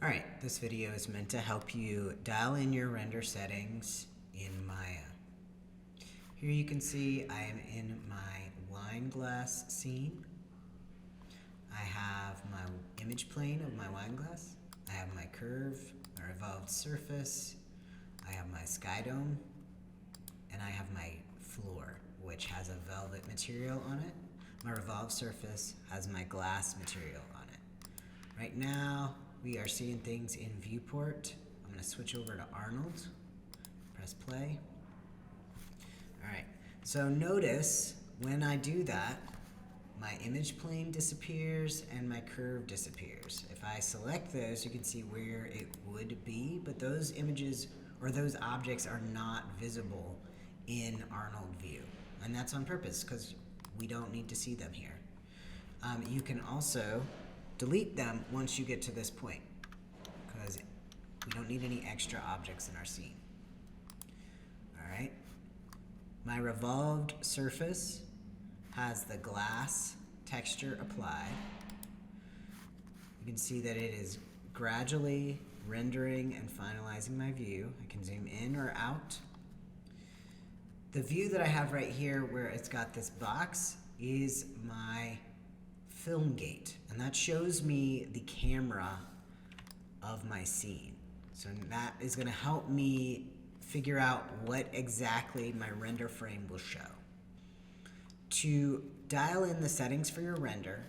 Alright, this video is meant to help you dial in your render settings in Maya. Here you can see I am in my wine glass scene. I have my image plane of my wine glass. I have my curve, my revolved surface. I have my sky dome. And I have my floor, which has a velvet material on it. My revolved surface has my glass material on it. Right now, we are seeing things in viewport. I'm going to switch over to Arnold. Press play. Alright, so notice when I do that, my image plane disappears and my curve disappears. If I select those, you can see where it would be, but those images or those objects are not visible in Arnold view. And that's on purpose because we don't need to see them here. You can also delete them once you get to this point because we don't need any extra objects in our scene. Alright. My revolved surface has the glass texture applied. You can see that it is gradually rendering and finalizing my view. I can zoom in or out. The view that I have right here where it's got this box is my film gate, and that shows me the camera of my scene. So that is going to help me figure out what exactly my render frame will show. To dial in the settings for your render,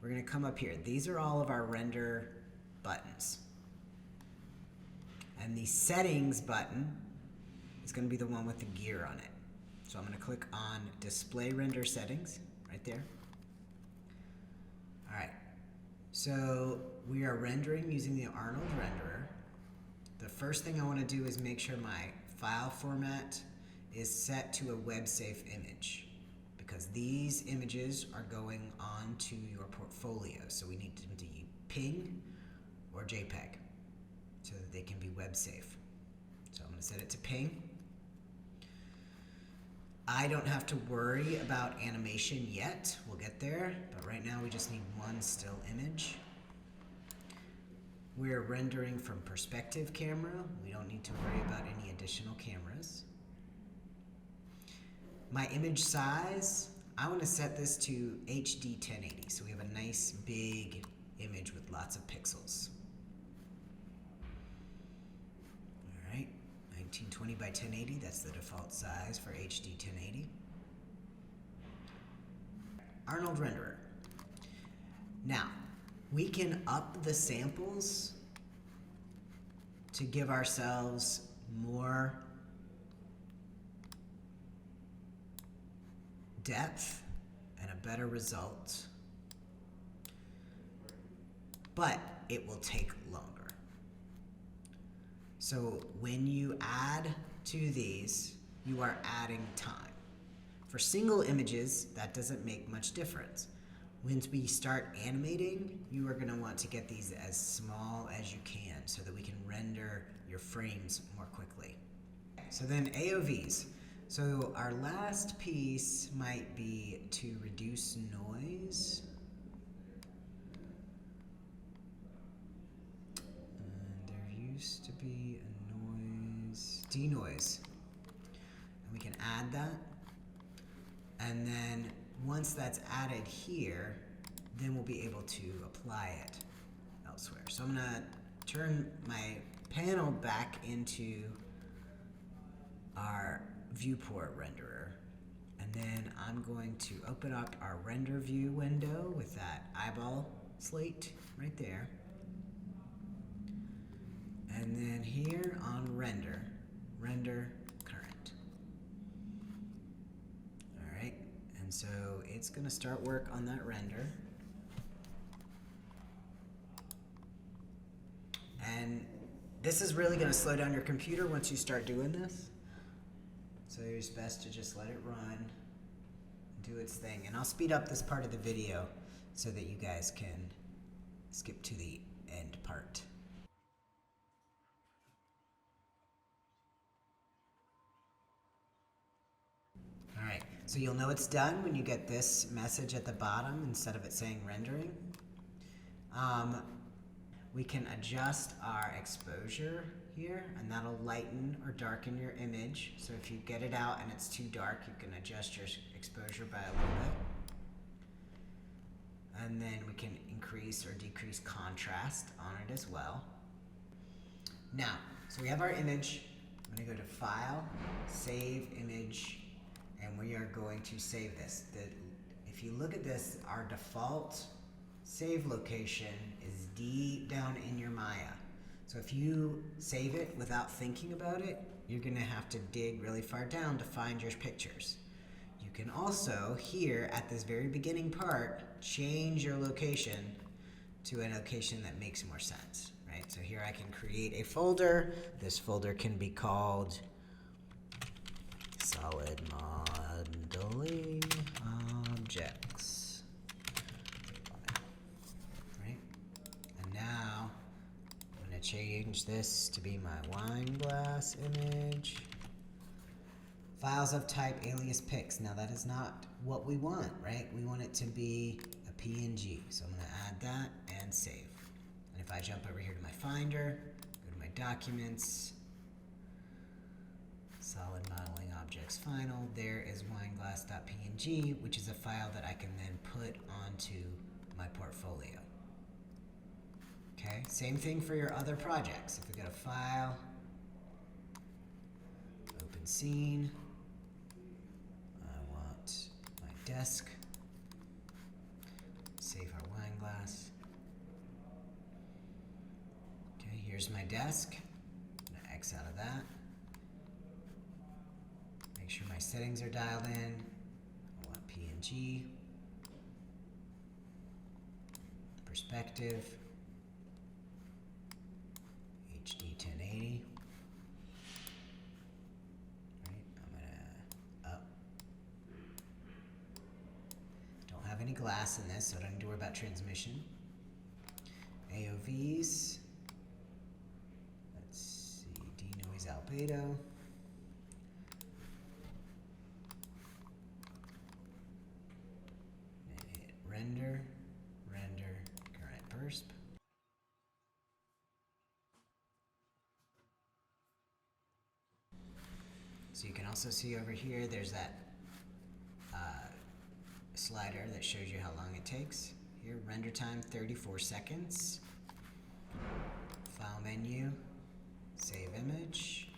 we're going to come up here. These are all of our render buttons. And the settings button is going to be the one with the gear on it. So I'm going to click on display render settings right there. Alright, so we are rendering using the Arnold renderer. The first thing I want to do is make sure my file format is set to a web safe image, because these images are going onto your portfolio, so we need them to be PNG or JPEG so that they can be web safe. So I'm going to set it to PNG. I don't have to worry about animation yet. We'll get there, but right now we just need one still image. We're rendering from perspective camera. We don't need to worry about any additional cameras. My image size, I want to set this to HD 1080, so we have a nice big image with lots of pixels. Alright, 1920 by 1080, that's the default size for HD 1080. Arnold renderer. Now, we can up the samples to give ourselves more depth and a better result, but it will take longer. So when you add to these, you are adding time. For single images, that doesn't make much difference. Once we start animating, you are going to want to get these as small as you can so that we can render your frames more quickly. So then AOVs. So our last piece might be to reduce noise. And there used to be a noise, denoise. And we can add that. And then once that's added here, then we'll be able to apply it elsewhere. So I'm going to turn my panel back into our viewport renderer, and then I'm going to open up our render view window with that eyeball slate right there. And then here on render, render current. Alright, and so it's going to start work on that render. And this is really going to slow down your computer once you start doing this. So it's best to just let it run, do its thing. And I'll speed up this part of the video so that you guys can skip to the end part. Alright, so you'll know it's done when you get this message at the bottom instead of it saying rendering. we can adjust our exposure here, and that'll lighten or darken your image. So if you get it out and it's too dark, you can adjust your exposure by a little bit. And then we can increase or decrease contrast on it as well. Now, so we have our image. I'm going to go to File, Save Image, and we are going to save this. If you look at this, our default save location is deep down in your Maya. So if you save it without thinking about it, you're going to have to dig really far down to find your pictures. You can also, here at this very beginning part, change your location to a location that makes more sense, right? So here I can create a folder. This folder can be called Solid Modeling Objects, right? And now I'm going to change this to be my wine glass image. Files of type alias pics. Now that is not what we want, right? We want it to be a PNG. So I'm going to add that and save. And if I jump over here to my Finder, go to my Documents, Solid Modeling Objects Final, there is wineglass.png, which is a file that I can then put onto my portfolio. Okay, same thing for your other projects. If we go to File, Open Scene, I want my desk, save our wine glass. Okay, here's my desk. I'm going to X out of that. Make sure my settings are dialed in. I want PNG, perspective, HD 1080. Right, I'm gonna up. Don't have any glass in this, so I don't need to worry about transmission. AOVs. Let's see, denoise albedo. Render, current persp. So you can also see over here, there's that slider that shows you how long it takes. Here, render time 34 seconds. File menu, save image,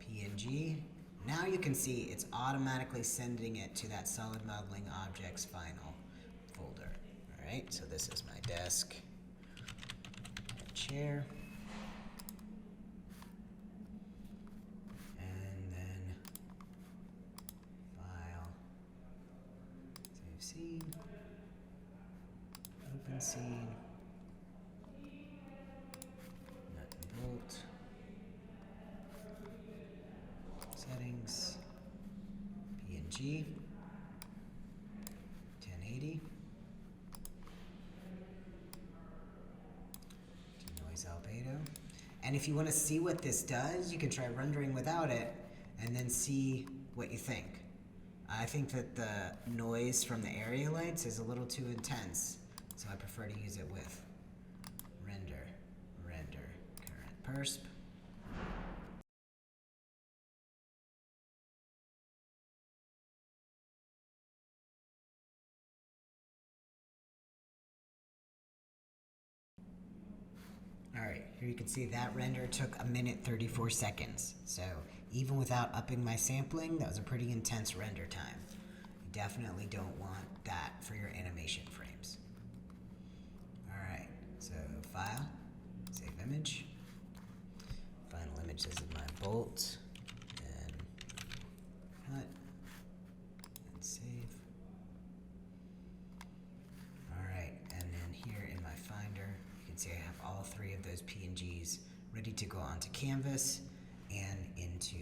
PNG. Now you can see it's automatically sending it to that Solid Modeling Objects Final folder. All right, so this is my desk, chair, and then File, Save Scene, Open Scene, Nut and Bolt, Settings, PNG, 1080. Denoise albedo. And if you want to see what this does, you can try rendering without it and then see what you think. I think that the noise from the area lights is a little too intense, so I prefer to use it with render, current persp. Alright, here you can see that render took 1:34 seconds. So even without upping my sampling, that was a pretty intense render time. You definitely don't want that for your animation frames. Alright, so File, Save Image. Final image, this is my bolt. And cut. And save. Alright, and then here in my Finder, you can see I have all three of those PNGs ready to go onto Canvas and into